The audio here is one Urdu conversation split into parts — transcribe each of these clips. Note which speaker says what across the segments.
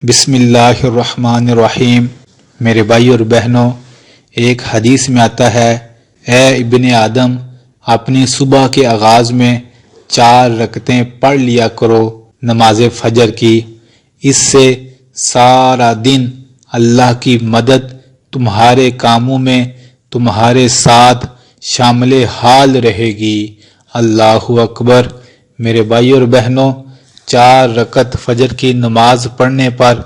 Speaker 1: بسم اللہ الرحمن الرحیم۔ میرے بھائی اور بہنوں، ایک حدیث میں آتا ہے، اے ابن آدم، اپنی صبح کے آغاز میں 4 رکعتیں پڑھ لیا کرو نماز فجر کی، اس سے سارا دن اللہ کی مدد تمہارے کاموں میں تمہارے ساتھ شامل حال رہے گی۔ اللہ اکبر۔ میرے بھائی اور بہنوں، 4 رکعت فجر کی نماز پڑھنے پر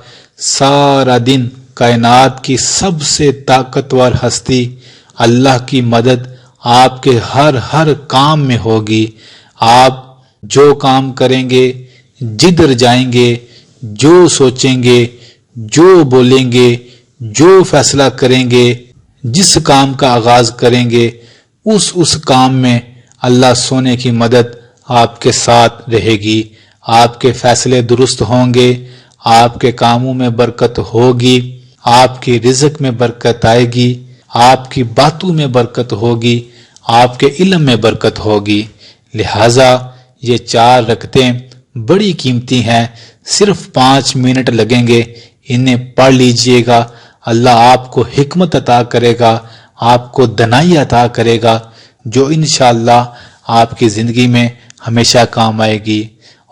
Speaker 1: سارا دن کائنات کی سب سے طاقتور ہستی اللہ کی مدد آپ کے ہر کام میں ہوگی۔ آپ جو کام کریں گے، جدھر جائیں گے، جو سوچیں گے، جو بولیں گے، جو فیصلہ کریں گے، جس کام کا آغاز کریں گے، اس کام میں اللہ سونے کی مدد آپ کے ساتھ رہے گی۔ آپ کے فیصلے درست ہوں گے، آپ کے کاموں میں برکت ہوگی، آپ کی رزق میں برکت آئے گی، آپ کی باتوں میں برکت ہوگی، آپ کے علم میں برکت ہوگی۔ لہذا یہ 4 رکعتیں بڑی قیمتی ہیں، صرف 5 منٹ لگیں گے، انہیں پڑھ لیجئے گا۔ اللہ آپ کو حکمت عطا کرے گا، آپ کو دانائی عطا کرے گا، جو انشاءاللہ آپ کی زندگی میں ہمیشہ کام آئے گی۔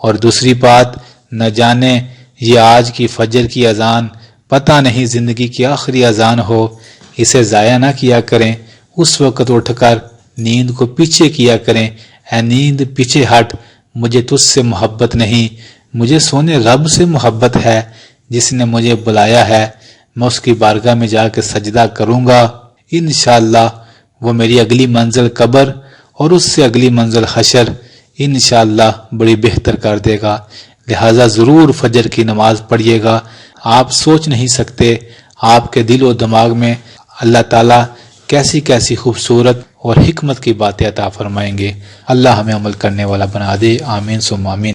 Speaker 1: اور دوسری بات، نہ جانے یہ آج کی فجر کی اذان پتہ نہیں زندگی کی آخری اذان ہو، اسے ضائع نہ کیا کریں۔ اس وقت اٹھ کر نیند کو پیچھے کیا کریں، اے نیند پیچھے ہٹ، مجھے تجھ سے محبت نہیں، مجھے سونے رب سے محبت ہے جس نے مجھے بلایا ہے۔ میں اس کی بارگاہ میں جا کے سجدہ کروں گا، انشاءاللہ وہ میری اگلی منزل قبر اور اس سے اگلی منزل حشر انشاءاللہ بڑی بہتر کر دے گا۔ لہٰذا ضرور فجر کی نماز پڑھیے گا۔ آپ سوچ نہیں سکتے آپ کے دل و دماغ میں اللہ تعالیٰ کیسی کیسی خوبصورت اور حکمت کی باتیں عطا فرمائیں گے۔ اللہ ہمیں عمل کرنے والا بنا دے، آمین ثم آمین۔